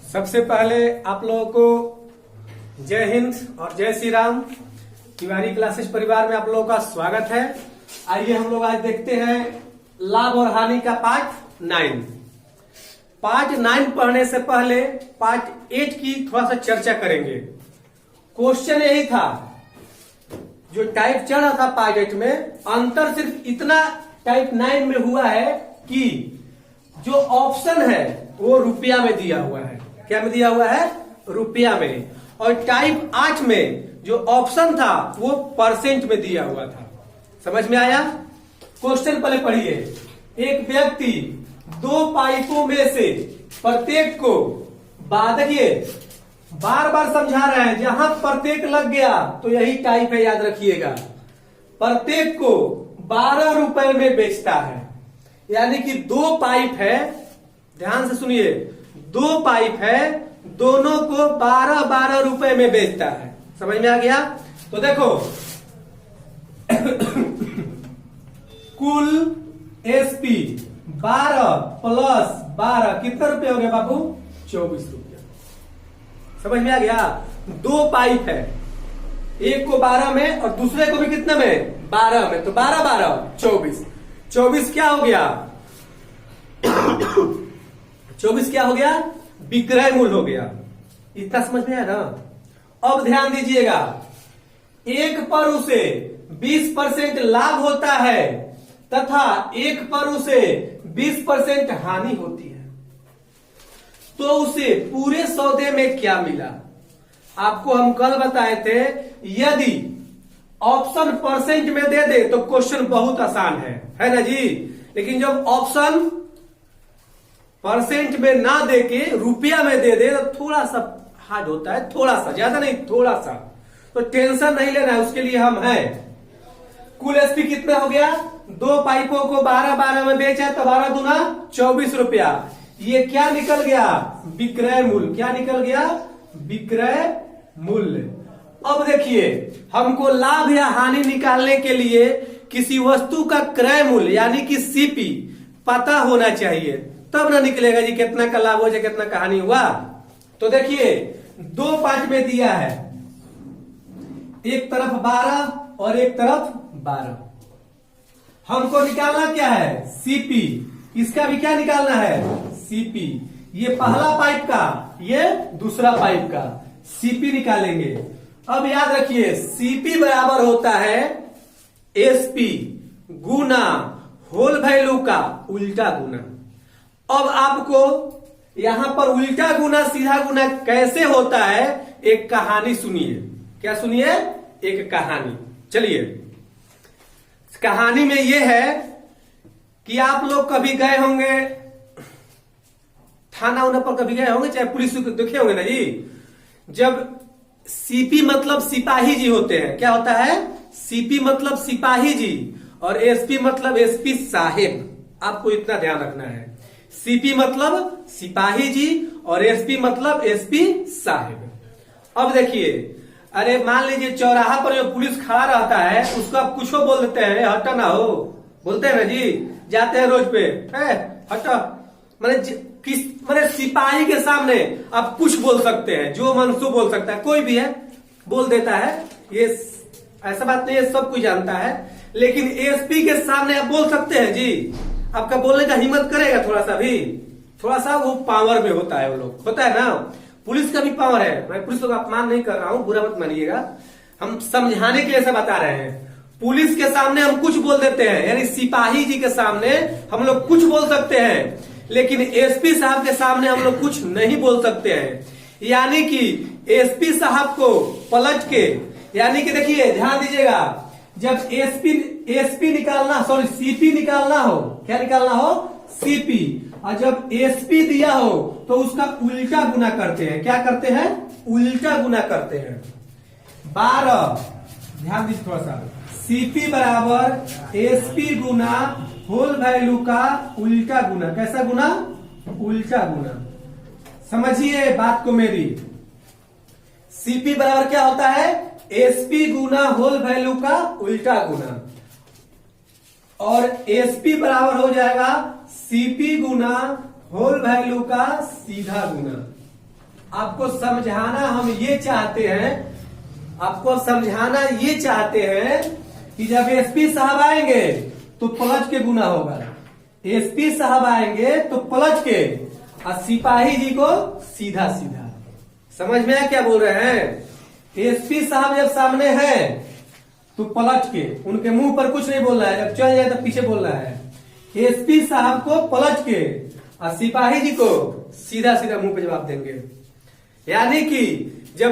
सबसे पहले आप लोगों को जय हिंद और जय श्री राम। तिवारी क्लासेस परिवार में आप लोगों का स्वागत है। आइए हम लोग आज देखते हैं लाभ और हानि का पार्ट 9। पार्ट 9 पढ़ने से पहले पार्ट 8 की थोड़ा सा चर्चा करेंगे। क्वेश्चन यही था, जो टाइप चल रहा था पार्ट 8 में, अंतर सिर्फ इतना टाइप 9 में हुआ है कि जो ऑप्शन है वो रुपया में दिया हुआ है। क्या में दिया हुआ है? रुपया में। और टाइप 8 में जो ऑप्शन था वो परसेंट में दिया हुआ था। समझ में आया? क्वेश्चन पहले पढ़िए। एक व्यक्ति 2 पाइपों में से प्रत्येक को देखिए बार बार समझा रहे हैं, जहां प्रत्येक लग गया तो यही टाइप है, याद रखिएगा। प्रत्येक को 12 रुपए में बेचता है, यानी कि 2 पाइप है। ध्यान से सुनिए, 2 पाइप है, दोनों को 12-12 रुपए में बेचता है। समझ में आ गया? तो देखो कुल एसपी 12 प्लस 12 कितना रुपए हो गया बाबू? 24 रुपया। समझ में आ गया? 2 पाइप है, एक को 12 में और दूसरे को भी कितने में? 12 में। तो 12-12 24। 24 क्या हो गया? 24 क्या हो गया? विक्रय मूल्य हो गया। इतना समझ में आया ना? अब ध्यान दीजिएगा, एक पर उसे 20% लाभ होता है तथा एक पर उसे 20% हानि होती है, तो उसे पूरे सौदे में क्या मिला? आपको हम कल बताए थे, यदि ऑप्शन परसेंट में दे दे तो क्वेश्चन बहुत आसान है ना जी। लेकिन जब ऑप्शन परसेंट में ना दे के रुपया में दे दे तो थोड़ा सा हार्ड होता है, थोड़ा सा, ज्यादा नहीं, थोड़ा सा। तो टेंशन नहीं लेना है, उसके लिए हम हैं। कुल एसपी कितना हो गया? 2 पाइपों को 12-12 में बेचा तो 12 दूना 24 रुपया। ये क्या निकल गया? विक्रय मूल्य। क्या निकल गया? विक्रय मूल्य। अब देखिए, हमको लाभ या हानि निकालने के लिए किसी वस्तु का क्रय मूल्य यानी कि सीपी पता होना चाहिए, तब ना निकलेगा जी कितना का लाभ हो जाए कितना का हानि हुआ। तो देखिए 2 पार्ट में दिया है, एक तरफ 12 और एक तरफ 12। हमको निकालना क्या है? सीपी। इसका भी क्या निकालना है? सीपी। ये पहला पाइप का, ये दूसरा पाइप का सीपी निकालेंगे। अब याद रखिए, सीपी बराबर होता है एसपी गुना होल वैल्यू का उल्टा गुना। अब आपको यहां पर उल्टा गुना सीधा गुना कैसे होता है, एक कहानी सुनिए। क्या सुनिए? एक कहानी। चलिए, कहानी में यह है कि आप लोग कभी गए होंगे थाना उना पर, कभी गए होंगे, चाहे पुलिस को देखे होंगे ना जी। जब सीपी मतलब सिपाही जी होते हैं, क्या होता है? सीपी मतलब सिपाही जी और एसपी मतलब एसपी साहेब। आपको इतना ध्यान रखना है, सीपी मतलब सिपाही जी और एसपी मतलब एसपी साहेब। अब देखिए, अरे मान लीजिए चौराहा पर जो पुलिस खड़ा रहता है उसको आप कुछ बोल देते हैं, हटा ना हो, बोलते हैं ना जी। जाते हैं रोड पे, हटा, मैंने सिपाही के सामने आप कुछ बोल सकते हैं, जो मन सो बोल सकता है, कोई भी है बोल देता है। ये ऐसा बात नहीं है, सब कुछ जानता है। लेकिन एसपी के सामने आप बोल सकते हैं जी? आपका बोलने का हिम्मत करेगा थोड़ा सा भी? थोड़ा सा वो पावर में होता है, वो लोग होता है ना। पुलिस का भी पावर है। मैं पुलिस को अपमान नहीं कर रहा हूं, बुरा मत मानिएगा, हम समझाने के लिए ऐसा बता रहे हैं। पुलिस के सामने हम कुछ बोल देते हैं, यानी सिपाही जी के सामने हम लोग कुछ बोल सकते हैं, लेकिन एसपी साहब के सामने हम लोग कुछ नहीं बोल सकते हैं। यानी कि एसपी साहब को पलट के, यानी कि देखिए ध्यान दीजिएगा, जब एसपी निकालना, सॉरी सीपी निकालना हो, क्या निकालना हो? सीपी। और जब एसपी दिया हो तो उसका उल्टा गुना करते हैं। क्या करते हैं? उल्टा गुना करते हैं। 12, ध्यान दीजिए थोड़ा सा, सीपी बराबर एसपी गुना होल वैल्यू का उल्टा गुना। कैसा गुना? उल्टा गुना। समझिए बात को मेरी। सीपी बराबर क्या होता है? एसपी गुना होल वैल्यू का उल्टा गुना, और एसपी बराबर हो जाएगा सीपी गुना होल वैल्यू का सीधा गुना। आपको समझाना हम ये चाहते हैं, आपको समझाना ये चाहते हैं कि जब एसपी साहब आएंगे तो पलट के गुना होगा, एसपी साहब आएंगे तो पलट के, और सिपाही जी को सीधा सीधा। समझ में आया क्या बोल रहे हैं? एसपी साहब जब सामने है तो पलट के, उनके मुंह पर कुछ नहीं बोलना है, जब चल जाए तो पीछे बोलना है। एसपी साहब को पलट के और सिपाही जी को सीधा सीधा मुंह पे जवाब देंगे। यानी कि जब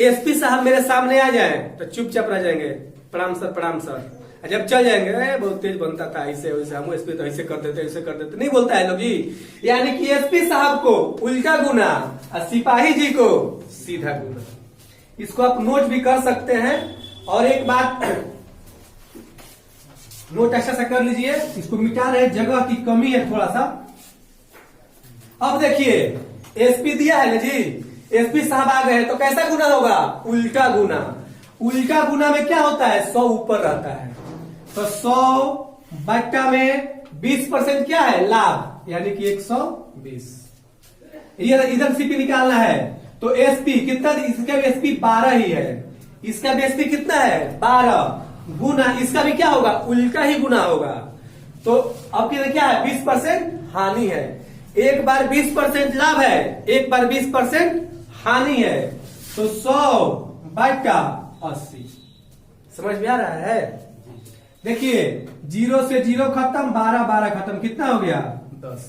एसपी साहब मेरे सामने आ जाए तो चुपचाप रह जाएंगे, प्रणाम सर प्रणाम सर। जब चल जाएंगे बहुत तेज बनता था, ऐसे वैसे, हम एसपी तो ऐसे कर देते ऐसे कर देते, नहीं बोलता है लोग जी। यानी कि एसपी साहब को उल्टा गुना और सिपाही जी को सीधा गुना। इसको आप नोट भी कर सकते हैं। और एक बात नोट अच्छा सा कर लीजिए, इसको मिटा रहे, जगह की कमी है थोड़ा सा। अब देखिए एसपी दिया है ना जी, एसपी साहब आ गए तो कैसा गुना होगा? उल्टा गुना। उल्टा गुना में क्या होता है? 100 ऊपर रहता है, तो 100 बट्टा में 20% क्या है? लाभ, यानी कि 120। इधर सीपी निकालना है तो एसपी कितना? इसका भी एसपी 12 ही है, इसका भी एसपी कितना है? 12 गुना, इसका भी क्या होगा? उल्टा ही गुना होगा। तो अब क्या है? 20% हानि है। एक बार 20% लाभ है, एक बार 20% हानि है, तो 100 बट्टा 80। समझ में आ रहा है? देखिए 0 से 0 खत्म, 12 12 खत्म, कितना हो गया? 10।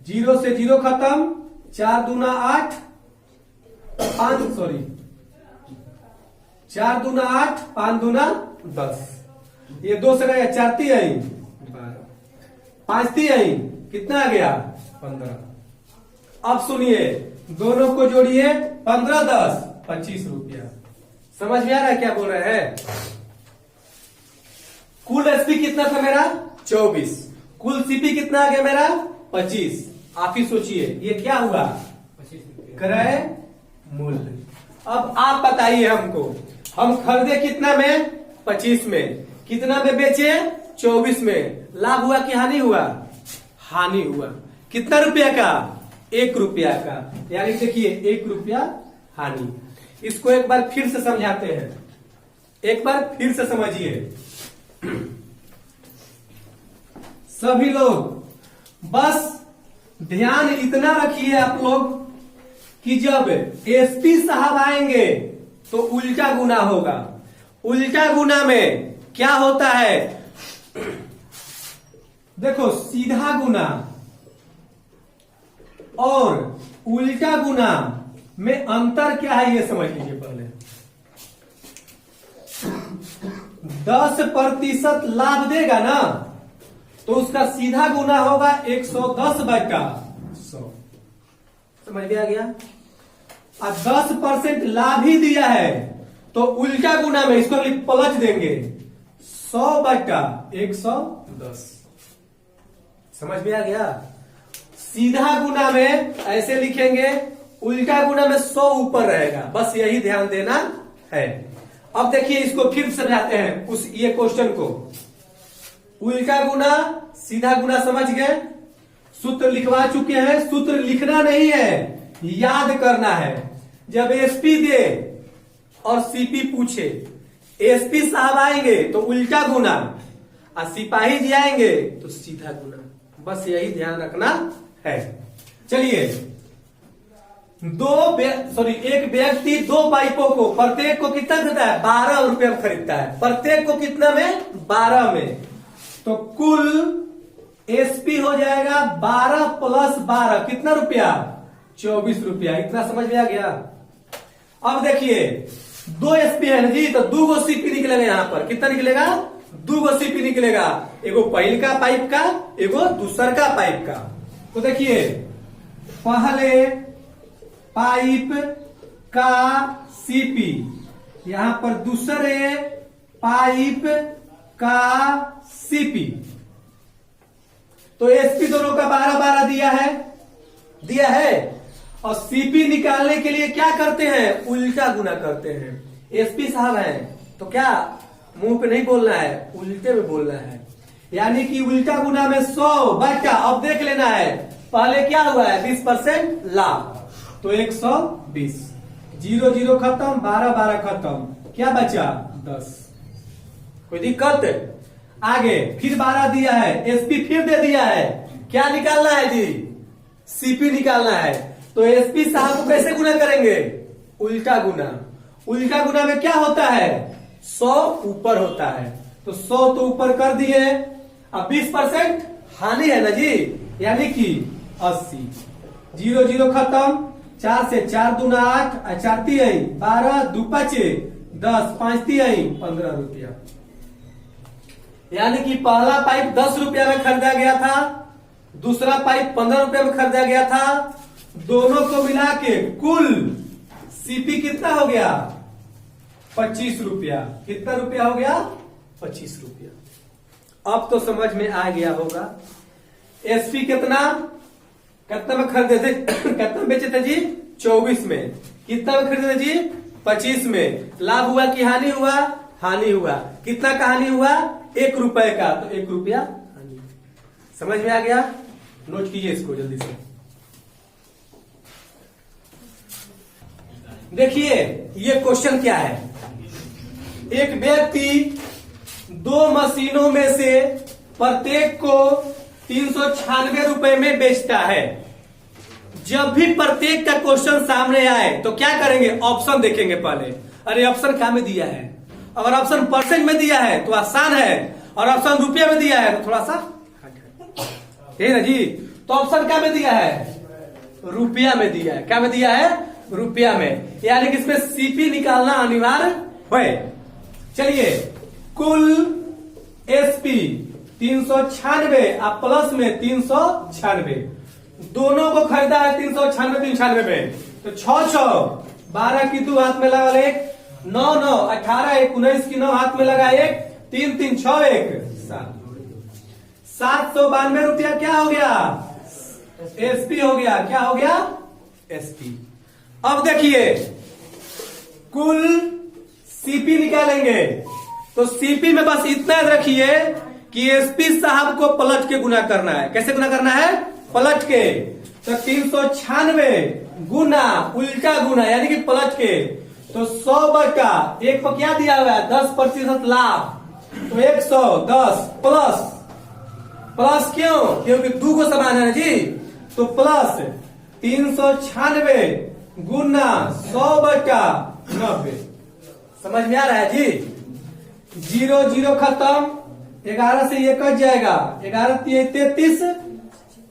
0 से 0 खत्म, 4 दूना 8, 4 दूना 8, 5 दूना 10। ये 2 से गया, 4 ती आई 12, 5 ती आई, कितना आ गया? 15। अब सुनिए, दोनों को जोड़िए, 15 10 25 रुपया। समझ में आ रहा है क्या बोल रहे हैं? कुल एसपी कितना था मेरा? 24। कुल सीपी कितना आ गया मेरा? 25। आप ही सोचिए ये क्या हुआ? क्रय मूल्य। अब आप बताइए हमको, हम खरीदे कितना में? 25 में। कितना में बेचे? 24 में। लाभ हुआ कि हानि हुआ? हानि हुआ। कितना रुपया का? 1 रुपया का। यानी देखिए 1 रुपया हानि। इसको एक बार फिर से समझाते हैं, एक बार फिर से समझिए सभी लोग। बस ध्यान इतना रखिए आप लोग कि जब एसपी साहब आएंगे तो उल्टा गुना होगा। उल्टा गुना में क्या होता है? देखो, सीधा गुना और उल्टा गुना में अंतर क्या है ये समझ लीजिए पहले। 10% लाभ देगा ना तो उसका सीधा गुना होगा 110 बटा 100। समझ में आ गया? और 10% लाभ ही दिया है तो उल्टा गुना में इसको पलट देंगे 100 बटा 110। समझ में आ गया? सीधा गुना में ऐसे लिखेंगे, उल्टा गुना में 100 ऊपर रहेगा। बस यही ध्यान देना है। अब देखिए इसको फिर समझाते हैं उस ये क्वेश्चन को। उल्टा गुना सीधा गुना समझ गए, सूत्र लिखवा चुके हैं। सूत्र लिखना नहीं है, याद करना है। जब एसपी दे और सीपी पूछे, एसपी साहब आएंगे तो उल्टा गुना और सिपाही जी आएंगे तो सीधा गुना। बस यही ध्यान रखना है। चलिए, एक व्यक्ति 2 पाइपों को, प्रत्येक को कितना खरीदता है? 12 रुपए में खरीदता है। प्रत्येक को कितना में? 12 में। तो कुल एसपी हो जाएगा 12 प्लस 12, कितना रुपया? 24 रुपया। इतना समझ में आ गया? अब देखिए 2 एसपी है ना जी, तो 2 गो सीपी निकलेगा। यहां पर कितना निकलेगा? 2 गो सीपी निकलेगा। एगो पहल का पाइप का, एगो दूसर का पाइप का। तो देखिए पहले पाइप का सीपी, यहां पर दूसरे पाइप का सीपी। तो एसपी दोनों का 12-12 दिया है। और सीपी निकालने के लिए क्या करते हैं? उल्टा गुना करते हैं। एसपी साहब हैं तो क्या मुंह पे नहीं बोलना है, उल्टे में बोलना है। यानी कि उल्टा गुना में 100 बटा, अब देख लेना है, पहले क्या हुआ है 20% लाभ, तो 120, 0 0 खत्म, 12 12 खत्म, क्या बचा 10। कोई दिक्कत? आगे फिर 12 दिया है, एसपी फिर दे दिया है, क्या निकालना है जी? सीपी निकालना है। तो एसपी साहब को कैसे गुना करेंगे? उल्टा गुना। उल्टा गुना में क्या होता है? 100 ऊपर होता है, तो 100 तो ऊपर कर दिए, अब 20% हानि है ना जी, यानी कि 80, 0 0 खत्म, 4 से 4 दूना 8, 4 तिहाई 12, 2 5 10, 5 तिहाई 15 रुपया। यानी कि पहला पाइप 10 रुपया में खरीदा गया था, दूसरा पाइप 15 रुपया में खरीदा गया था, दोनों को मिला के कुल सीपी कितना हो गया? 25 रुपया। कितना रुपया हो गया? 25 रुपया। अब तो समझ में आ गया होगा। एसपी कितना में खरीदे थे? कितना में बेचे थे जी? 24 में। कितना में खरीदे थे जी? 25 में। लाभ हुआ कि हानि हुआ? हानि हुआ। कितना का हानि हुआ? 1 रुपए का, तो 1 रुपया हानि। समझ में आ गया? नोट कीजिए इसको जल्दी से। देखिए ये क्वेश्चन क्या है। एक व्यक्ति 2 मशीनों में से प्रत्येक को 396 रुपए में बेचता है। जब भी प्रत्येक का क्वेश्चन सामने आए तो क्या करेंगे? ऑप्शन देखेंगे पहले। अरे ऑप्शन क्या में दिया है? अगर ऑप्शन परसेंट में दिया है तो आसान है, और ऑप्शन रुपया में दिया है तो थोड़ा सा है ना जी। तो ऑप्शन क्या में दिया है? रुपया में दिया है। क्या में दिया है? रुपया में। यानी कि इसमें सीपी निकालना अनिवार्य है। चलिए, कुल एसपी 396 और प्लस में 396, दोनों को खरीदा है 396 में, तो 6 6 12 की 2 हाथ में लगा, 1 9 9 18 1 19 की 9 हाथ में लगा, 1 3 3 6 1 7, 792 रुपया क्या हो गया? एसपी हो गया। क्या हो गया? एसपी। अब देखिए कुल सीपी निकालेंगे, तो सीपी में बस इतना याद रखिए कि एसपी साहब को पलट के गुना करना है। कैसे गुना करना है? पलट के। तो 396 गुना उल्टा गुना, यानी कि पलट के, तो 100 बटा 1 पर क्या दिया हुआ है? 10% लाभ, तो 110 प्लस, प्लस क्यों? क्योंकि 2 को समान है ना जी, तो प्लस 396 गुना 100 बटा 90। समझ में आ रहा है जी? 0 0 खत्म, 11 से ये कट जाएगा, 11 33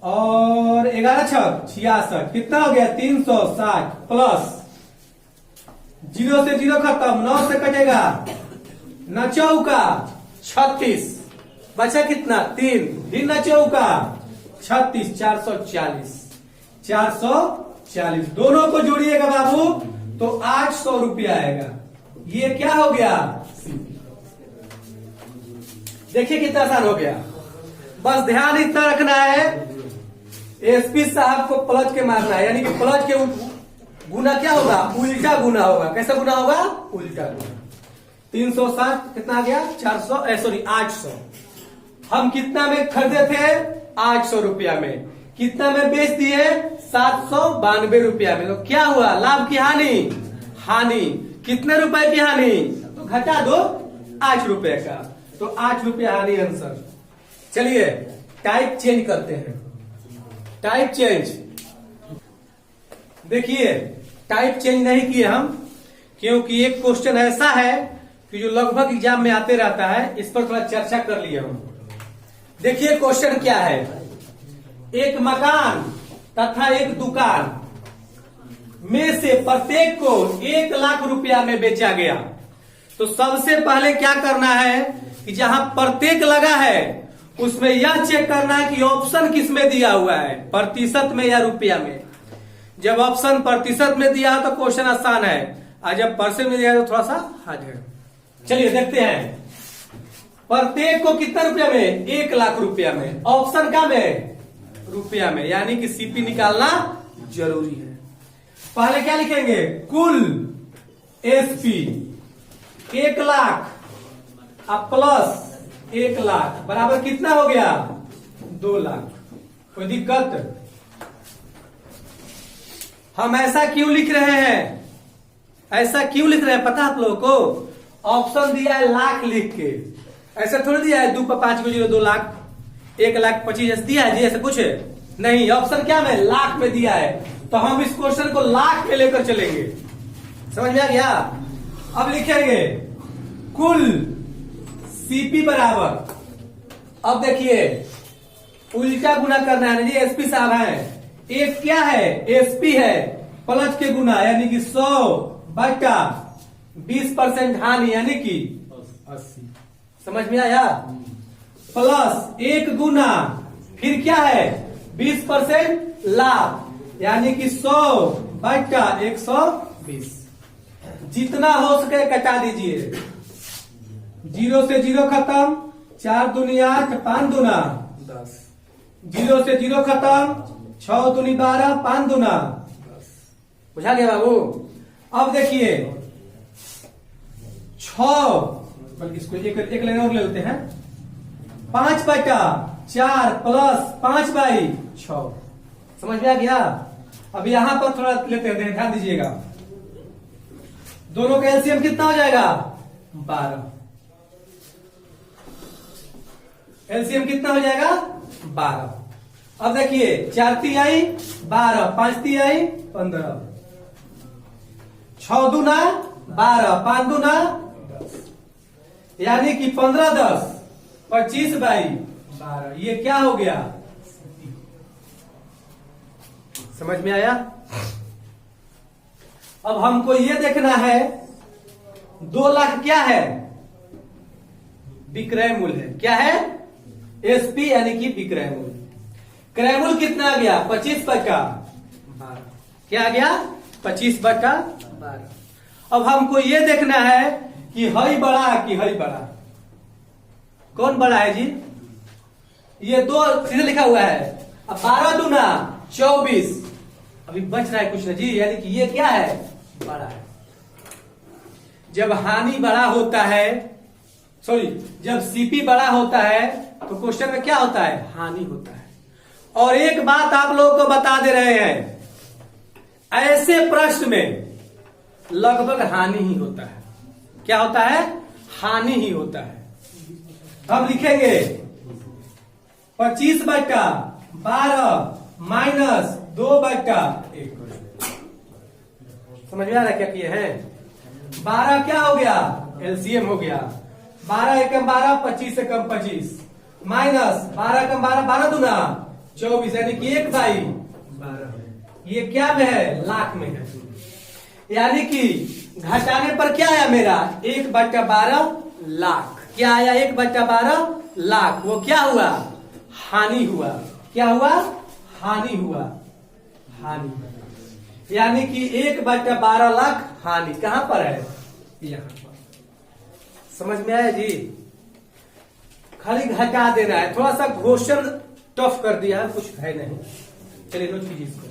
और 11 6 66, कितना हो गया? 360 प्लस 0 से 0 खत्म, 9 से कटेगा, 9 चौका 36, बचा कितना? 3, फिर 9 चौका 36, 440, 440। दोनों को जोड़िएगा बाबू तो 800 रुपया आएगा। ये क्या हो गया? देखिए कितना आसान हो गया। बस ध्यान इतना रखना है, एसपी साहब को पलट के मारना है, यानी कि पलट के गुना क्या होगा? उल्टा गुना होगा। कैसा गुना होगा? उल्टा गुना। 360 कितना आ गया? 800। हम कितना में खरीदे थे? 800 रुपया में। कितना में बेच दिए? 792 रुपया में। तो क्या हुआ? लाभ की हानि? हानि। कितने रुपए की हानि? तो घटा दो 8 रुपए का, तो 8 रुपया हानि आंसर। चलिए टाइप चेंज करते हैं। टाइप चेंज, देखिए टाइप चेंज नहीं किए हम, क्योंकि एक क्वेश्चन ऐसा है कि जो लगभग एग्जाम में आते रहता है, इस पर थोड़ा चर्चा कर लिए हम। देखिए क्वेश्चन क्या है। एक मकान तथा एक दुकान में से प्रत्येक को 1 लाख रुपया में बेचा गया। तो सबसे पहले क्या करना है कि जहां प्रत्येक लगा है उसमें यह चेक करना है कि ऑप्शन किस में दिया हुआ है, प्रतिशत में या रुपया में। जब ऑप्शन प्रतिशत में दिया हो तो क्वेश्चन आसान है, और जब परसेंट में दिया है तो थोड़ा सा हार्ड है। चलिए देखते हैं। प्रत्येक को कितना रुपया में? 1 लाख रुपया में। ऑप्शन का में? रुपया में, यानी कि सीपी निकालना जरूरी है। पहले क्या लिखेंगे? कुल एसपी 1 लाख अब प्लस 1 लाख बराबर कितना हो गया? 2 लाख। कोई दिक्कत? हम ऐसा क्यों लिख रहे हैं, ऐसा क्यों लिख रहे हैं पता आप लोगों को? ऑप्शन दिया है लाख लिख के, ऐसा थोड़ी दिया है 2 पर 5 को 0 2 लाख 1,25,000 दिया है जी, ऐसा कुछ है नहीं। ऑप्शन क्या में लाख में दिया है, तो हम इस क्वेश्चन को लाख में लेकर चलेंगे। समझ में आ गया? अब लिखेंगे कुल सीपी बराबर, अब देखिए उल्टा गुना करना है ना जी, एसपी साहब है, एक क्या है एसपी है, प्लस के गुना यानी कि 100 बटा 20% हानि यानी कि 80। समझ में आया? प्लस एक गुना फिर क्या है 20% लाभ यानी कि 100 बटा 120। जितना हो सके कटा दीजिए, 0 से 0 खत्म, 4 दूनी 8 5 दूना 10, 0 से 0 खत्म, 6 दूनी 12 5 दूना 10। बुझा गया बाबू? अब देखिए 6, बल्कि इसको एक लाइन और ले लेते हैं, 5 बटा 4 प्लस 5 बाई 6। समझ में आ गया? अब यहां पर थोड़ा लेते हैं, ध्यान दीजिएगा, दोनों का एलसीएम कितना हो जाएगा 12। एलसीएम कितना हो जाएगा 12। अब देखिए 4 तिहाई 12, 5 तिहाई 15, 6 दूना 12, 5 दूना 10, यानी कि 15 10 25 बाई 12, ये क्या हो गया? समझ में आया? अब हमको ये देखना है 2 लाख क्या है विक्रय मूल्य है, क्या है एसपी यानी कि विक्रय मूल्य। क्रय मूल्य कितना आ गया 25 बटा 12, क्या आ गया 25 बटा 12। अब हमको ये देखना है कि हई बड़ा कि हई बड़ा, कौन बड़ा है जी? ये 2 सीधे लिखा हुआ है। अब 12 दूना 24, अभी बच रहा है कुछ ना जी, यानी कि ये क्या है बड़ा है। जब हानि बड़ा होता है, सॉरी जब सीपी बड़ा होता है तो क्वेश्चन में क्या होता है हानि होता है। और एक बात आप लोगों को बता दे रहे हैं, ऐसे प्रश्न में लगभग हानि ही होता है। क्या होता है? हानि ही होता है। हम लिखेंगे 25 बटा 12 माइनस 2 बटा 1। समझ में आ रहा है क्या किए हैं? 12 क्या हो गया एलसीएम हो गया, 12 एकम 12, 25 एकम 25, माइनस 12 एकम 12, 12 दूना 24 यानी कि 1 बाई 12। ये क्या में है लाख में है, यानी कि घटाने पर क्या आया मेरा 1 बटा 12 लाख। क्या आया 1 बटा 12 लाख, वो क्या हुआ हानि हुआ। क्या हुआ हानि हुआ, हानि। यानी कि 1 बटा 12 लाख हानि कहां पर है यहां पर। समझ में आया जी? खाली घटा देना है, थोड़ा सा क्वेश्चन टफ कर दिया है, कुछ है नहीं। चलिए नोट कीजिए इसको।